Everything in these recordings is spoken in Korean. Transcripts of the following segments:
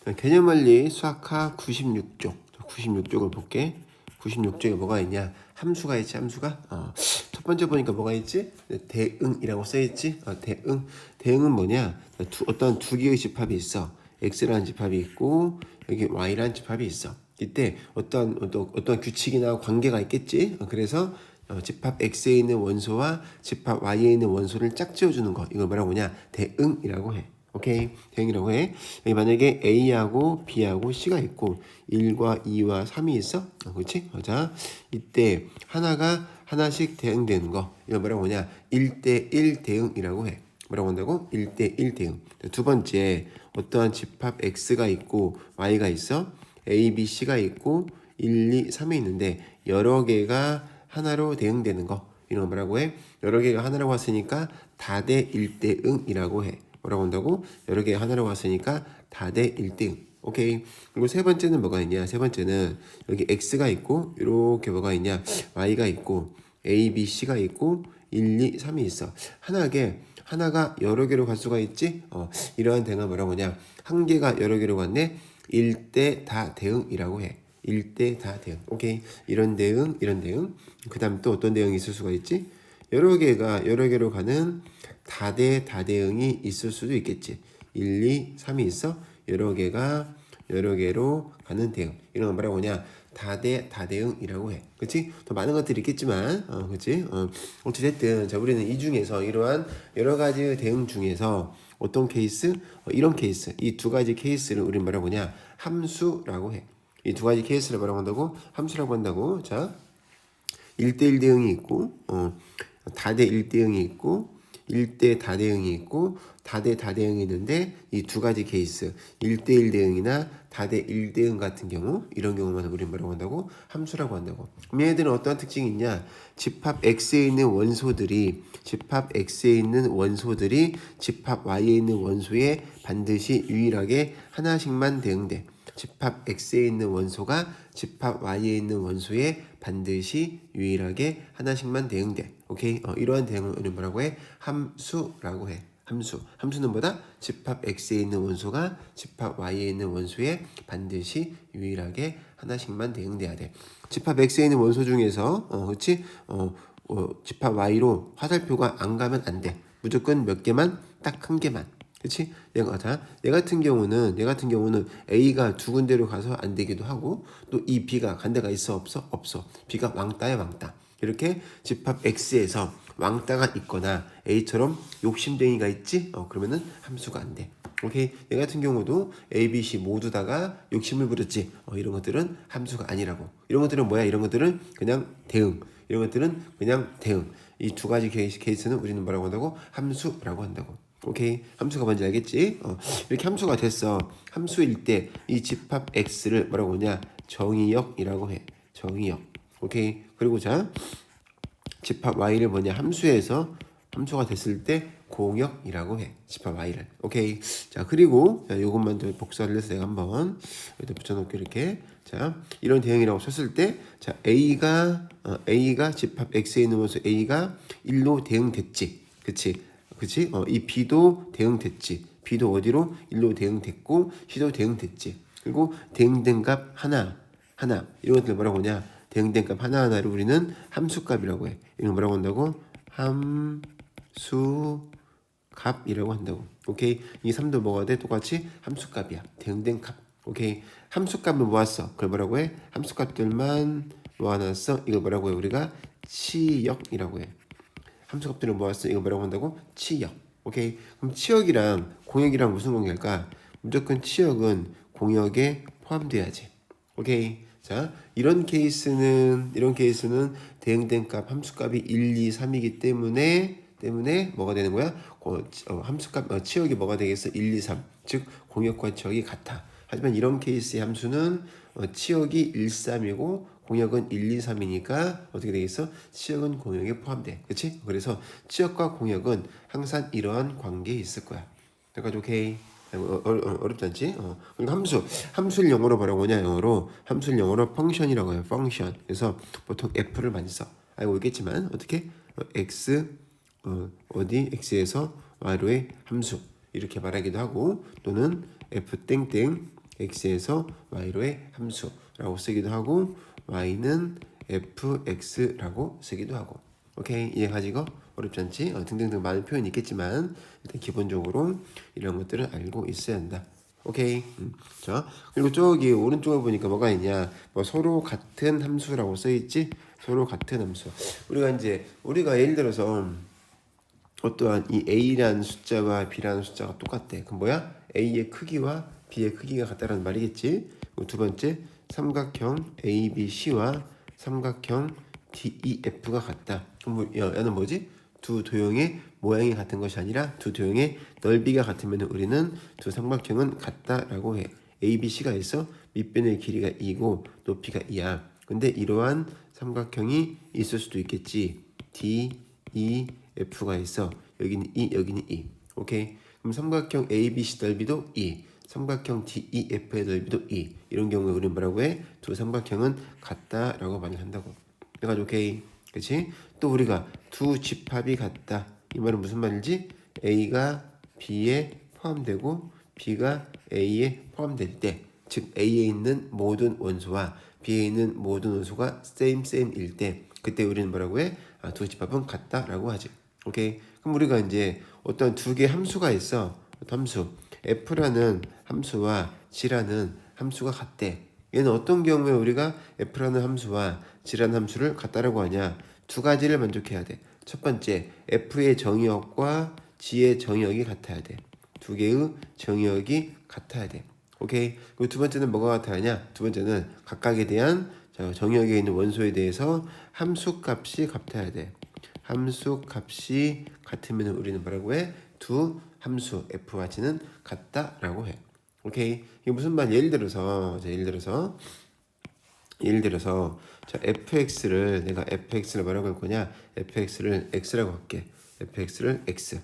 개념원리 수학하 96쪽 96쪽을 볼게. 96쪽에 뭐가 있냐? 함수가 있지. 함수가 첫 번째 보니까 뭐가 있지? 대응이라고 써있지. 대응은 뭐냐? 어떤 두 개의 집합이 있어. x라는 집합이 있고 여기 y라는 집합이 있어. 이때 어떤 규칙이나 관계가 있겠지. 그래서 집합 x에 있는 원소와 집합 y에 있는 원소를 짝지어주는 거, 이걸 뭐라고 하냐? 대응이라고 해. 오케이, 대응이라고 해. 여기 만약에 a하고 b하고 c가 있고 1과 2와 3이 있어. 그렇지? 자, 이때 하나씩 대응되는 거, 이걸 뭐라고 하냐? 1대1 대응이라고 해. 뭐라고 한다고? 1대1 대응. 두 번째, 어떠한 집합 x가 있고 y가 있어. a, b, c가 있고 1, 2, 3이 있는데 여러 개가 하나로 대응되는 거, 이런 거 뭐라고 해? 여러 개가 하나라고 했으니까 다대 1대응이라고 해. 뭐라고 한다고? 여러 개가 하나라고 했으니까 다대 1대응. 오케이. 그리고 세 번째는 뭐가 있냐? 세 번째는 여기 x가 있고 이렇게 뭐가 있냐? y가 있고 a, b, c가 있고 1, 2, 3이 있어. 하나가 여러 개로 갈 수가 있지? 이러한 대응은 뭐라고 하냐? 한 개가 여러 개로 갔네? 1대 다 대응이라고 해. 1대 다 대응. 오케이. 이런 대응. 그 다음 또 어떤 대응이 있을 수가 있지? 여러 개로 가는 다대 다대응이 있을 수도 있겠지. 1, 2, 3이 있어. 여러 개로 가는 대응. 이런 건 뭐라고 하냐? 다대 다대응이라고 해. 그렇지? 더 많은 것들이 있겠지만, 그렇지? 어찌됐든 자, 우리는 이 중에서 이러한 여러 가지 대응 중에서 어떤 케이스? 이런 케이스. 이 두 가지 케이스를 우리는 뭐라고 하냐? 함수라고 해. 이 두 가지 케이스를 뭐라고 한다고? 함수라고 한다고. 자, 1대1 대응이 있고, 다대 1대응이 있고, 1대 다대응이 있고, 다대 다대응이 있는데, 이 두 가지 케이스, 1대1 대응이나 다대 1대응 같은 경우, 이런 경우만 우리는 뭐라고 한다고? 함수라고 한다고. 그럼 얘네들은 어떤 특징이 있냐? 집합 X에 있는 원소들이 집합 Y에 있는 원소에 반드시 유일하게 하나씩만 대응돼. 집합 X에 있는 원소가 집합 Y에 있는 원소에 반드시 유일하게 하나씩만 대응돼. 오케이? 이러한 대응을 우리는 뭐라고 해? 함수라고 해. 함수는 뭐다? 집합 X에 있는 원소가 집합 Y에 있는 원소에 반드시 유일하게 하나씩만 대응돼야 돼. 집합 X에 있는 원소 중에서 그렇지? 집합 Y로 화살표가 안 가면 안 돼. 무조건 몇 개만? 딱 한 개만. 그렇지? 얘 같은 경우는 A가 두 군데로 가서 안 되기도 하고, 또 이 B가 간 데가 있어? 없어. B가 왕따야, 왕따. 이렇게 집합 X에서 왕따가 있거나 A처럼 욕심쟁이가 있지? 그러면은 함수가 안 돼. 오케이. 얘 같은 경우도 A, B, C 모두 다가 욕심을 부렸지. 이런 것들은 함수가 아니라고. 이런 것들은 뭐야? 이런 것들은 그냥 대응. 이런 것들은 그냥 대응. 이 두 가지 케이스는 우리는 뭐라고 한다고? 함수라고 한다고. 오케이. 함수가 뭔지 알겠지? 이렇게 함수가 됐어. 함수일 때 이 집합 X를 뭐라고 하냐? 정의역이라고 해. 정의역. 오케이. 그리고 자, 집합 Y를 뭐냐? 함수가 됐을 때 공역이라고 해. 집합 Y를. 오케이. 자, 그리고 자, 요것만 더 복사를 해서 내가 한번 여기다 붙여놓을게. 이렇게. 자, 이런 대응이라고 썼을 때, 자, A가 집합 X에 있는 원소 A가 1로 대응됐지. 그치? 이 B도 대응됐지. B도 어디로? 1로 대응됐고, C도 대응됐지. 그리고 대응된 값 하나. 이런 것들 뭐라고 하냐? 대응된 값 하나하나를 우리는 함수값이라고 해. 이건 뭐라고 한다고? 함수값이라고 한다고. 오케이? 이 3도 뭐가 돼? 똑같이 함수값이야. 대응된 값. 오케이? 함수값을 모았어. 그걸 뭐라고 해? 함수값들만 모아놨어. 이걸 뭐라고 해? 우리가 치역이라고 해. 함수값들을 모았어. 이거 뭐라고 한다고? 치역. 오케이? 그럼 치역이랑 공역이랑 무슨 관계일까? 무조건 치역은 공역에 포함돼야지. 오케이? 자, 이런 케이스는 대응된 값 함수값이 1, 2, 3이기 때문에 뭐가 되는 거야? 함수값 치역이 뭐가 되겠어? 1, 2, 3. 즉 공역과 치역이 같아. 하지만 이런 케이스의 함수는 치역이 1, 3이고 공역은 1, 2, 3이니까 어떻게 되겠어? 치역은 공역에 포함돼. 그렇지? 그래서 치역과 공역은 항상 이러한 관계에 있을 거야. 여기까지 오케이? 어렵지 않지? 그리고 함수를 영어로 뭐라고 하냐? 함수를 영어로 펑션이라고 해요. 펑션. 그래서 보통 F를 많이 써. 알고 있겠지만 어떻게? X X에서 Y로의 함수 이렇게 말하기도 하고, 또는 F 땡땡 x에서 y로의 함수라고 쓰기도 하고 y는 fx라고 쓰기도 하고. 오케이, 이해가지고 어렵지 않지? 등등등 많은 표현이 있겠지만 일단 기본적으로 이런 것들을 알고 있어야 한다. 오케이. 자, 그리고 저기 오른쪽에 보니까 뭐가 있냐? 뭐 서로 같은 함수라고 써 있지? 서로 같은 함수. 우리가 예를 들어서 어떠한 이 a라는 숫자와 b라는 숫자가 똑같대. 그럼 뭐야? a의 크기와 b의 크기가 같다라는 말이겠지. 두 번째, 삼각형 ABC와 삼각형 DEF가 같다. 그럼 얘는 뭐지? 두 도형의 모양이 같은 것이 아니라 두 도형의 넓이가 같으면 우리는 두 삼각형은 같다라고 해. ABC가 있어. 밑변의 길이가 2고 높이가 2야. 근데 이러한 삼각형이 있을 수도 있겠지. DEF가 있어. 여기는 2, 여기는 2. 오케이. 그럼 삼각형 ABC 넓이도 2. 삼각형 DEF의 넓이도 2. 이런 경우에 우리는 뭐라고 해? 두 삼각형은 같다라고 말을 한다고. 그래가지고 오케이. 그치? 또 우리가 두 집합이 같다. 이 말은 무슨 말이지? A가 B에 포함되고 B가 A에 포함될 때, 즉 A에 있는 모든 원소와 B에 있는 모든 원소가 same일 때, 그때 우리는 뭐라고 해? 두 집합은 같다라고 하지. 오케이. 그럼 우리가 이제 어떤 두 개의 함수가 있어. 함수 f라는 함수와 g라는 함수가 같대. 얘는 어떤 경우에 우리가 f라는 함수와 g라는 함수를 같다라고 하냐? 두 가지를 만족해야 돼. 첫 번째, f의 정의역과 g의 정의역이 같아야 돼. 두 개의 정의역이 같아야 돼. 오케이. 그리고 두 번째는 뭐가 같아야 하냐? 두 번째는 각각에 대한 정의역에 있는 원소에 대해서 함수값이 같아야 돼. 함수값이 같으면 우리는 뭐라고 해? 두 함수 f와 g는 같다라고 해. 오케이. 이게 무슨 말? 예를 들어서 자, 내가 fx를 뭐라고 할 거냐? fx를 x라고 할게. fx를 x.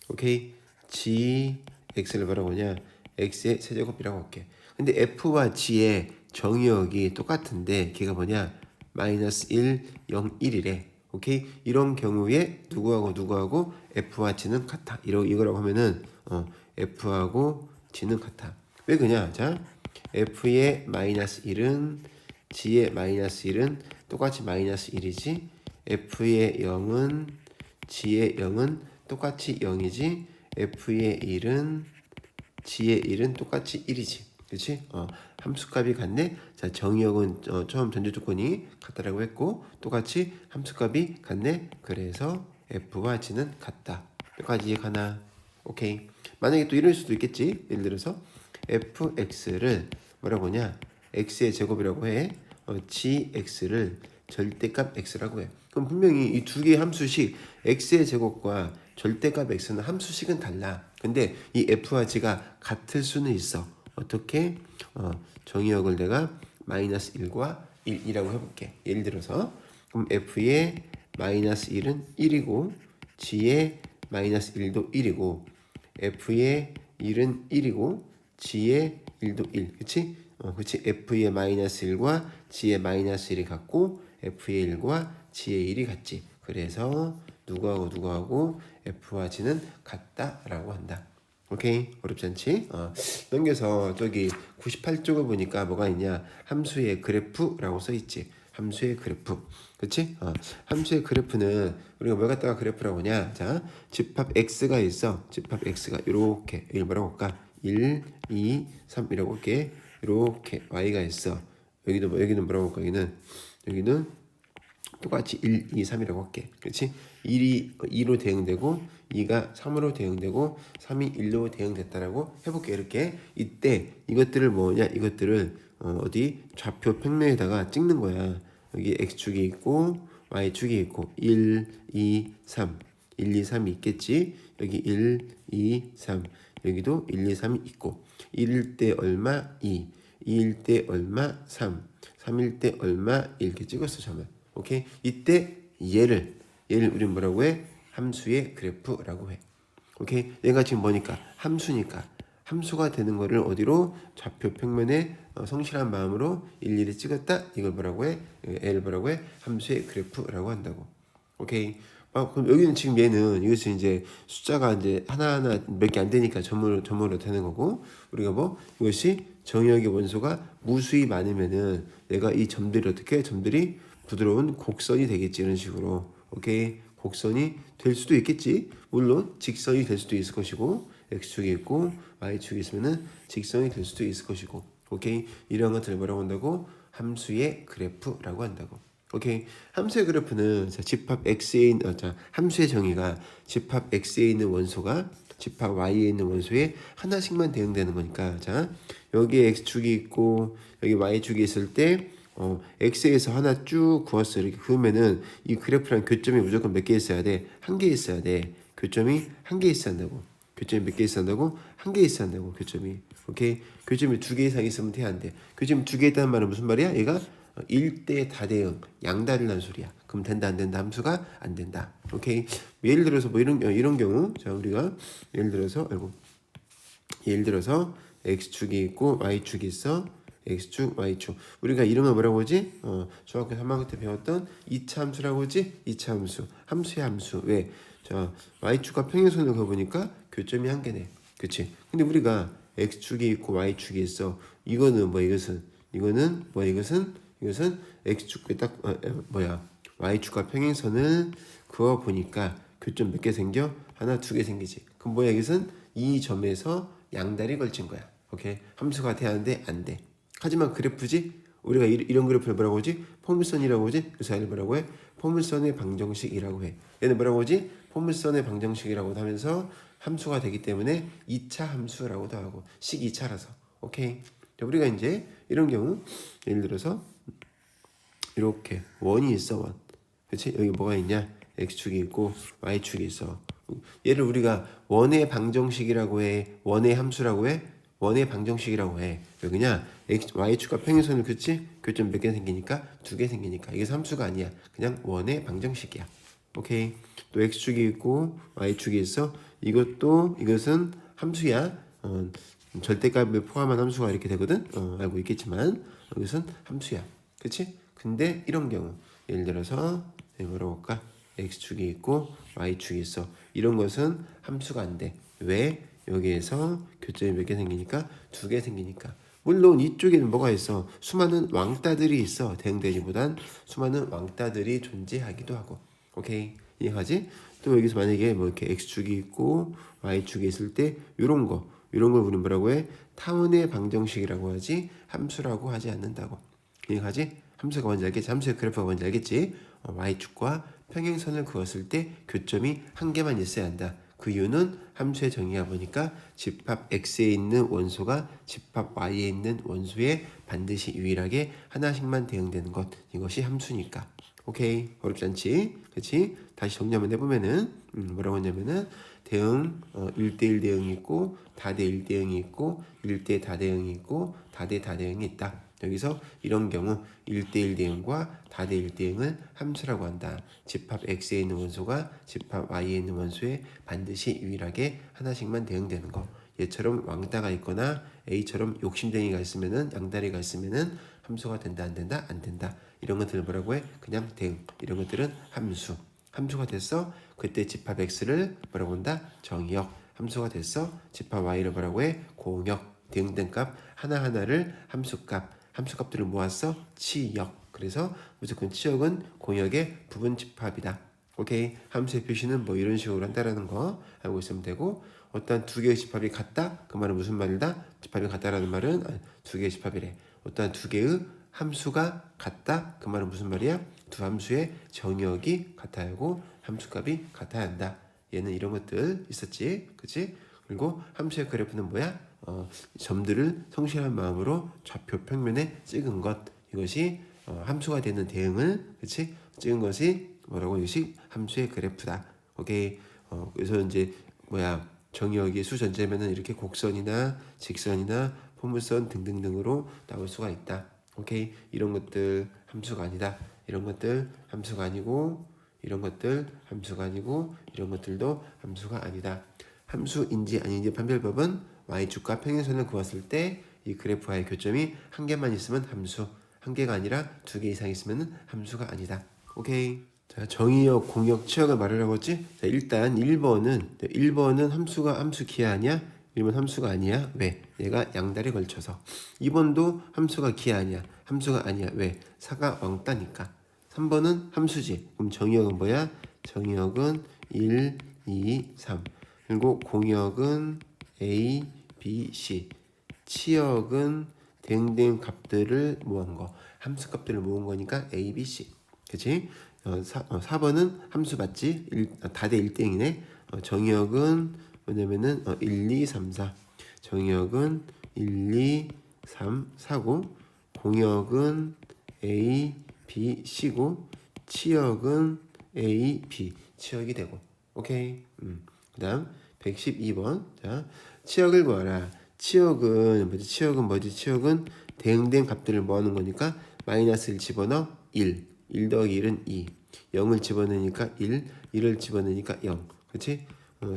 오케이. gx를 뭐라고 하냐? x의 세제곱이라고 할게. 근데 f와 g의 정의역이 똑같은데 걔가 뭐냐? 마이너스 1, 0, 1이래. 오케이. 이런 경우에 누구하고 f와 g는 같아. 이거라고 하면은 f하고 g는 같아. 왜 그냐? 자, f의 마이너스 1은 g의 마이너스 1은 똑같이 마이너스 1이지. f의 0은 g의 0은 똑같이 0이지. f의 1은 g의 1은 똑같이 1이지. 그렇지? 함수값이 같네. 자, 정의역은 처음 전제 조건이 같다라고 했고 똑같이 함수값이 같네. 그래서 f와 g는 같다. 여기까지 이해가나? 오케이. 만약에 또 이럴 수도 있겠지. 예를 들어서 fx를 뭐라고 하냐? x의 제곱이라고 해. gx를 절대값 x라고 해. 그럼 분명히 이 두 개의 함수식 x의 제곱과 절대값 x는 함수식은 달라. 근데 이 f와 g가 같을 수는 있어. 어떻게? 정의역을 내가 마이너스 1과 1이라고 해볼게. 예를 들어서 그럼 f의 마이너스 1은 1이고 g의 마이너스 1도 1이고 f의 1은 1이고 g의 1도 1. 그치? 그치? f의 마이너스 1과 g의 마이너스 1이 같고 f의 1과 g의 1이 같지. 그래서 누구하고 f와 g는 같다라고 한다. 오케이. 어렵지 않지? 넘겨서 저기 98쪽을 보니까 뭐가 있냐? 함수의 그래프라고 써 있지. 함수의 그래프. 그치? 함수의 그래프는 우리가 뭘 갖다가 그래프라고 하냐? 자, 집합 x가 있어. 집합 x가 이렇게 이걸 뭐라고 할까? 1, 2, 3이라고 할게. 이렇게 y가 있어. 여기는 뭐라고 할까? 여기는 똑같이 1, 2, 3이라고 할게. 그렇지? 1이 2로 대응되고 2가 3으로 대응되고 3이 1로 대응됐다라고 해볼게. 이렇게 이때 이것들을 이것들을 어디 좌표 평면에다가 찍는 거야. 여기 x축이 있고 y축이 있고 1, 2, 3 1, 2, 3이 있겠지. 여기 1, 2, 3 여기도 1, 2, 3이 있고 1일 때 얼마 2 2일 때 얼마 3 3일 때 얼마 이렇게 찍었어. 잠깐. 오케이. 이때 얘를 우리는 뭐라고 해? 함수의 그래프라고 해. 오케이. 얘가 지금 뭐니까? 함수니까. 함수가 되는 거를 어디로? 좌표 평면에 성실한 마음으로 일일이 찍었다. 이걸 뭐라고 해? 얘를 뭐라고 해? 함수의 그래프라고 한다고. 오케이. 그럼 여기는 지금 얘는 이것이 이제 숫자가 이제 하나하나 몇 개 안 되니까 점으로 되는 거고, 우리가 뭐 이것이 정의역의 원소가 무수히 많으면은 내가 이 점들이 어떻게 점들이 부드러운 곡선이 되겠지. 이런 식으로. 오케이. 곡선이 될 수도 있겠지. 물론 직선이 될 수도 있을 것이고, x축이 있고 y축이 있으면은 직선이 될 수도 있을 것이고. 오케이. 이런 것들을 뭐라고 한다고? 함수의 그래프라고 한다고. 오케이. 함수의 그래프는 집합 x에 있는 함수의 정의가 집합 x에 있는 원소가 집합 y에 있는 원소에 하나씩만 대응되는 거니까, 자 여기에 x축이 있고 여기 y축이 있을 때 x에서 하나 쭉 그었어. 이렇게 그으면은 이 그래프랑 교점이 무조건 몇 개 있어야 돼? 한 개 있어야 돼. 교점이 한 개 있어야 한다고. 교점이 몇 개 있어야 한다고? 한 개 있어야 한다고. 교점이. 오케이. 교점이 두 개 이상 있으면 돼, 안 돼? 교점이 두 개 있다는 말은 무슨 말이야? 얘가 1대 다대응, 양다리라는 소리야. 그럼 된다 안 된다? 함수가 안 된다. 오케이. 예를 들어서 뭐 이런 경우, 자 우리가 예를 들어서 x축이 있고 y축이 있어. x축, y축. 우리가 이름을 뭐라고 하지? 중학교 3학년 때 배웠던 2차 함수라고 하지? 2차 함수. 함수의 함수. 왜? 자, y축과 평행선을 그어보니까 교점이 한 개네. 그치? 근데 우리가 x축이 있고 y축이 있어. 이거는 이것은 x축에 딱 y축과 평행선을 그어 보니까 교점 몇 개 생겨? 하나, 두 개 생기지. 그럼 뭐야? 이것은 이 점에서 양다리 걸친 거야. 오케이. 함수가 돼야 하는데 안 돼. 하지만 그래프지? 우리가 이런 그래프를 뭐라고 하지? 포물선이라고 하지? 그래서 얘는 뭐라고 해? 포물선의 방정식이라고 해. 얘는 뭐라고 하지? 포물선의 방정식이라고 하면서 함수가 되기 때문에 2차 함수라고도 하고 식 2차라서. 오케이. 자, 우리가 이제 이런 경우 예를 들어서 이렇게 원이 있어. 원. 그렇지? 여기 뭐가 있냐? x축이 있고 y축이 있어. 얘를 우리가 원의 방정식이라고 해. 원의 함수라고 해. 원의 방정식이라고 해. 여기냐? y축과 평행선을 그치? 교점 몇 개 생기니까? 두 개 생기니까. 이게 함수가 아니야. 그냥 원의 방정식이야. 오케이. 또 x축이 있고 y축이 있어. 이것은 함수야. 절대값을 포함한 함수가 이렇게 되거든. 알고 있겠지만 이것은 함수야. 그치? 근데 이런 경우 예를 들어서 뭐라고 할까? x축이 있고 y축이 있어. 이런 것은 함수가 안 돼. 왜? 여기에서 교점이 몇 개 생기니까? 두 개 생기니까. 물론 이쪽에는 뭐가 있어? 수많은 왕따들이 있어. 대응대지보단 수많은 왕따들이 존재하기도 하고. 오케이? 이해하지? 또 여기서 만약에 뭐 이렇게 x축이 있고 y축이 있을 때 이런 걸 우리는 뭐라고 해? 타운의 방정식이라고 하지 함수라고 하지 않는다고. 이해하지? 함수가 뭔지 알겠지? 함수의 그래프가 뭔지 알겠지? y축과 평행선을 그었을 때 교점이 한 개만 있어야 한다. 그 이유는 함수의 정의가 보니까 집합 x에 있는 원소가 집합 y에 있는 원소에 반드시 유일하게 하나씩만 대응되는 것. 이것이 함수니까. 오케이. 어렵지 않지? 그치? 다시 정리 한번 해보면은 뭐라고 했냐면은 대응 1대1 대응이 있고 다대1 대응이 있고 1대 다대응이 있고 다대 다대응이 있다. 여기서 이런 경우 1대1 대응과 다대1 대응을 함수라고 한다. 집합 x에 있는 원소가 집합 y에 있는 원소에 반드시 유일하게 하나씩만 대응되는 거. 얘처럼 왕따가 있거나 A처럼 욕심쟁이가 있으면은 양다리가 있으면은 함수가 된다 안 된다? 안 된다. 이런 것들을 뭐라고 해? 그냥 대응. 이런 것들은 함수. 함수가 됐어? 그때 집합 x를 뭐라고 한다? 정의역. 함수가 됐어? 집합 y를 뭐라고 해? 공역. 대응된 값 하나하나를 함수값들을 모았어? 치역. 그래서 무조건 치역은 공역의 부분 집합이다. 오케이. 함수의 표시는 뭐 이런 식으로 한다라는 거 알고 있으면 되고, 어떠한 두 개의 집합이 같다? 그 말은 무슨 말이다? 집합이 같다라는 말은 두 개의 집합이래. 어떠한 두 개의 함수가 같다? 그 말은 무슨 말이야? 두 함수의 정역이 같아야 하고 함수값이 같아야 한다. 얘는 이런 것들 있었지. 그치? 그리고 함수의 그래프는 뭐야? 점들을 성실한 마음으로 좌표 평면에 찍은 것. 이것이 함수가 되는 대응을 그치? 찍은 것이 뭐라고? 이것이 함수의 그래프다. 오케이. 그래서 이제 정의역이 수전제면은 이렇게 곡선이나 직선이나 포물선 등등등으로 나올 수가 있다. 오케이. 이런 것들 함수가 아니다. 이런 것들 함수가 아니고 이런 것들 함수가 아니고 이런 것들도 함수가 아니다. 함수인지 아닌지 판별법은 y축과 평행선을 그었을 때 이 그래프와의 교점이 한 개만 있으면 함수, 한 개가 아니라 두 개 이상 있으면 함수가 아니다. 오케이. 자, 정의역, 공역, 치역을 말하라고 했지? 자, 일단 1번은 함수 기하냐? 1번 함수가 아니야. 왜? 얘가 양달에 걸쳐서. 2번도 함수가 기하 아니야. 함수가 아니야. 왜? 사가 왕따니까. 3번은 함수지. 그럼 정의역은 뭐야? 정의역은 1, 2, 3. 그리고 공역은 A, B, C. 치역은 대응된 값들을 모은 거. 함수 값들을 모은 거니까 A, B, C. 그치? 4번은 함수 맞지? 다대 1땡이네. 정의역은 뭐냐면은 1, 2, 3, 4. 정의역은 1, 2, 3, 4고 공역은 A, B, C고 치역은 A, B. 치역이 되고. 오케이. 그다음 112번. 자, 치역을 구하라. 치역은 대응된 값들을 모아놓은 거니까 마이너스 1 집어넣어 1. 1 더하기 1은 2. 0을 집어넣으니까 1. 1을 집어넣으니까 0. 그렇지?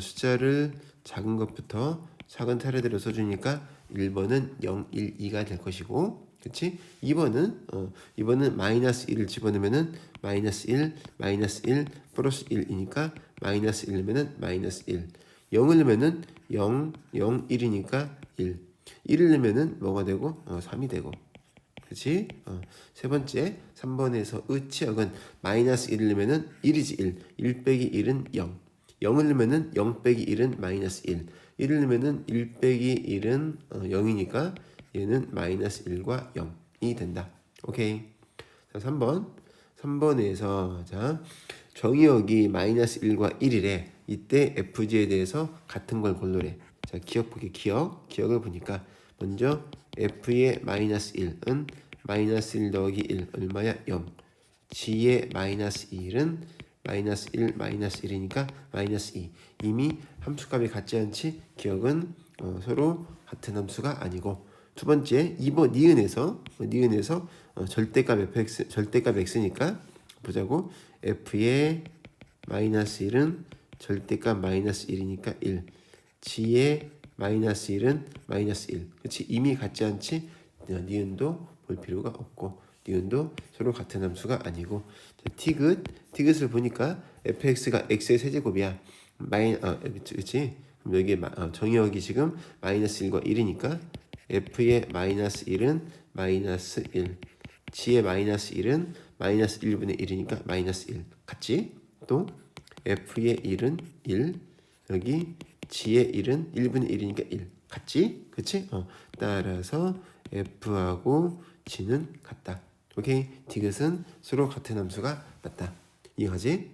숫자를 작은 것부터 작은 차례대로 써주니까 1번은 0, 1, 2가 될 것이고, 그렇지? 2번은 마이너스 1을 집어넣으면은 마이너스 1, 마이너스 1, 플러스 1이니까 마이너스 1 넣으면은 마이너스 1. 0을 넣으면은 0, 0, 1이니까 1. 1을 넣으면은 뭐가 되고? 3이 되고. 그치? 세 번째 3번에서 치역은 마이너스 1을 넣으면은 1이지 1. 1 빼기 1은 0. 0을 넣으면은 0 빼기 1은 마이너스 1. 1을 넣으면은 1 빼기 1은 0이니까 얘는 마이너스 1과 0이 된다. 오케이. 자, 3번에서 자, 정의역이 마이너스 1과 1이래. 이때 FG에 대해서 같은 걸 고르래. 자, 기억을 보니까 먼저 F의 마이너스 1은 마이너스 1 더하기 1 얼마야? 0. G의 마이너스 1은 마이너스 1 마이너스 1이니까 마이너스 2. 이미 함수값이 같지 않지? 기억은 서로 같은 함수가 아니고. 두 번째 2번 니은에서 절대값 x니까 보자고. F의 마이너스 1은 절대값 마이너스 1이니까 1. G의 마이너스 1은 마이너스 1. 그치? 이미 같지 않지? 니은도 볼 필요가 없고 니은도 서로 같은 함수가 아니고. 자, 티귿을 보니까 fx가 x의 세제곱이야. 그치? 그럼 여기 정의역이 지금 마이너스 1과 1이니까 f의 마이너스 1은 마이너스 1. g의 마이너스 1은 마이너스 1분의 1이니까 마이너스 1. 같지? 또 f의 1은 1. 여기 g의 1은 1분의 1이니까 1. 같지? 그치? 따라서 f하고 g는 같다. 오케이? 디귿은 서로 같은 함수가 맞다. 이해가지?